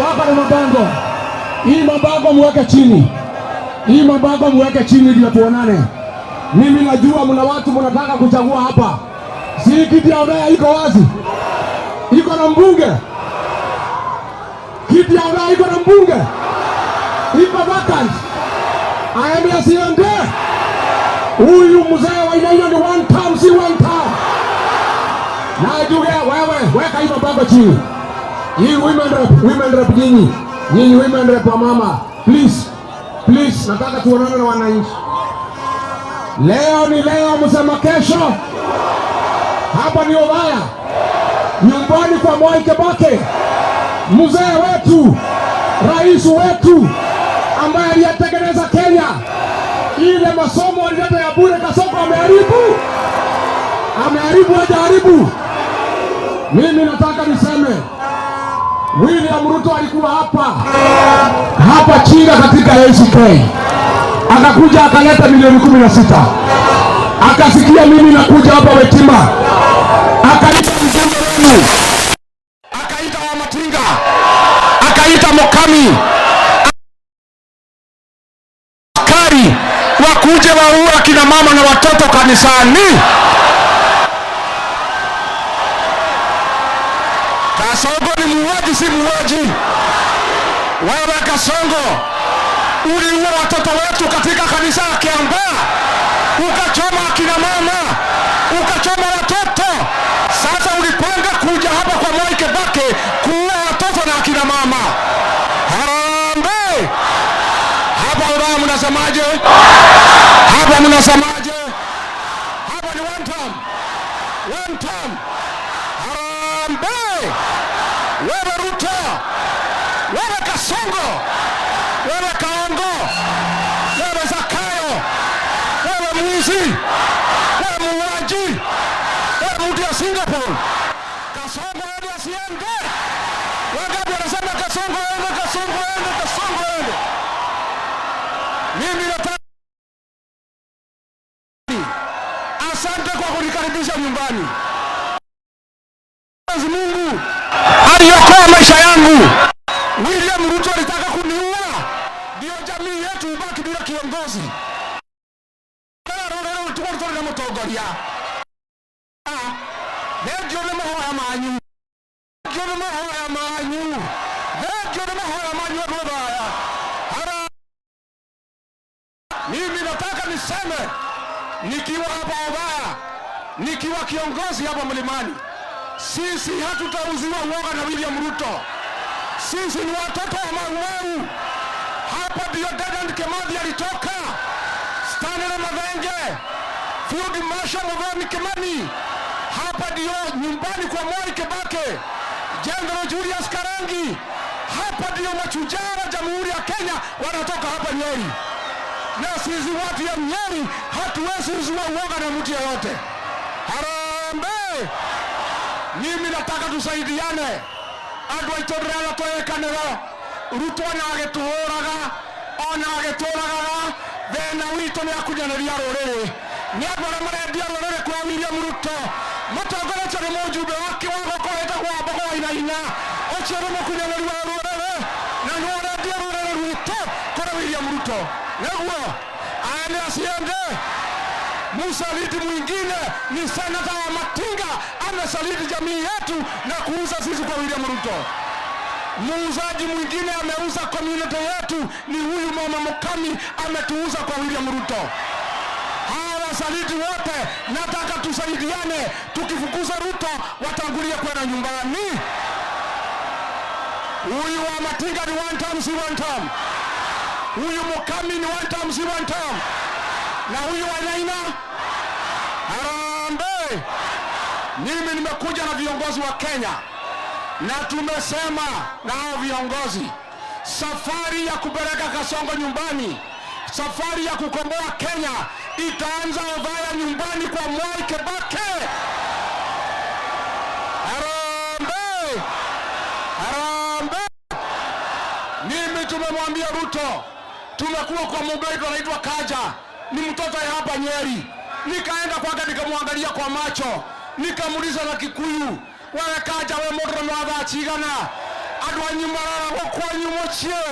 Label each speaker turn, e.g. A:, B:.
A: Hapa ni mabango. Hii mabango muweke chini. Hii mabango muweke chini ndio tuonane. Mimi najua mna watu mnataka kuchagua hapa. Si kiti ya udaya iko wazi. Iko na mbunge. Kiti ya udaya iko na mbunge. Iko vacant. Aende siende. Huyu mzee wa Inaina ni one term, si one term. Najua wewe weka hii mabango chini. Hii women rep nyinyi. Nyinyi women rep wa mama. Please, nataka tuonane na wananchi. Leo ni leo, msema kesho. Hapa ni Othaya. Nyumbani kwa Mwai Kibaki. Mzee wetu, rais wetu ambaye aliyetengeneza Kenya. Ile masomo alileta ya bure Kasongo ameharibu. Hajaharibu. Mimi nataka niseme William Ruto alikuwa hapa Chinga katika ACK. Akakuja akaleta milioni 16. Akasikia mimi nakuja hapa Wetima. Akaita mjumbe wenu. Akaita wa Matinga. Akaita Mokami. Askari wakuje waua kina mama na watoto kanisani. Kasongo ni muuaji, si muuaji. Wewe Kasongo uliua watoto wetu katika kanisa ya Kiambaa. Ukachoma akina mama, ukachoma watoto. Sasa ulipanga kuja hapa kwa Mwai Kibaki kuua watoto na akina mama. Harambee! Hapa Othaya mnasemaje? Hapa ni one term. Harambee! Wewe Ruto, wewe Kasongo, wewe Kaongo, wewe Zakayo, wewe mwizi, wewe muuaji, wewe mtu ya Singapore. Kasongo hadi asiende. Wangapi wanasema Kasongo ende. Mimi nataka asante kwa kunikaribisha nyumbani. Mungu aliokoa maisha yangu. William Ruto alitaka kuniua. Ndio jamii yetu ibaki bila kiongozi. Mimi nataka niseme nikiwa hapa Othaya, nikiwa kiongozi hapa Mlimani, sisi hatutauziwa uoga na William Ruto. Sisi ni watoto wa Mau. Hapa ndio Dedan Kimathi alitoka. Stanley Mathenge, Field Marshal Muthoni Kimani. Hapa ndio nyumbani kwa Mwai Kibaki. General Julius Karangi. Hapa ndio mashujaa wa Jamhuri ya Kenya wanatoka hapa Nyeri. Na sisi watu ya Nyeri hatuwezi uziwa uoga na mtu yeyote. Harambee! Mimi nataka tusaidiane. Andũ aitũ ndĩrenda twĩkanĩre. Ruto nĩagĩtũhũraga, ona agĩtũragaga. Thĩna witũ nĩ akunyanĩria rũrĩrĩ. Nĩ andũ arĩa marendia rũrĩrĩ kwa William Ruto. Mũtongoretio nĩ mũjumbe wa kĩwango koretagwo Wambogo wa Inaina. Ũcio nĩ mũkunyanĩri wa rũrĩrĩ. Na nĩ arendia rũrĩrĩ rwitũ kũrĩ William Ruto. Nĩguo aende asiende. Msaliti mwingine ni senata wa Matinga amesaliti jamii yetu na kuuza sisi kwa William Ruto. Muuzaji mwingine ameuza community yetu ni huyu mama Mokami ametuuza kwa William Ruto. Hawa wasaliti wote nataka tusaidiane, tukifukuza Ruto watangulia kwenda nyumbani. Huyu wa Matinga ni one term, si one term. Huyu Mokami ni one term, si one term. Na huyu wa Inaina harambee! Mimi nimekuja na viongozi wa Kenya na tumesema na hao viongozi, safari ya kupeleka Kasongo nyumbani, safari ya kukomboa Kenya itaanza Othaya nyumbani kwa Mwai Kibaki. Harambee! Mimi tumemwambia Ruto, tumekuwa kwa Mugaito anaitwa Kaja, ni mtoto ya hapa Nyeri. Nikaenda kwake nikamwangalia kwa macho, nikamuuliza na Kikuyu, wewe Kaja, wewe modro mwadha chigana adwa nyumarara kwanyu muchie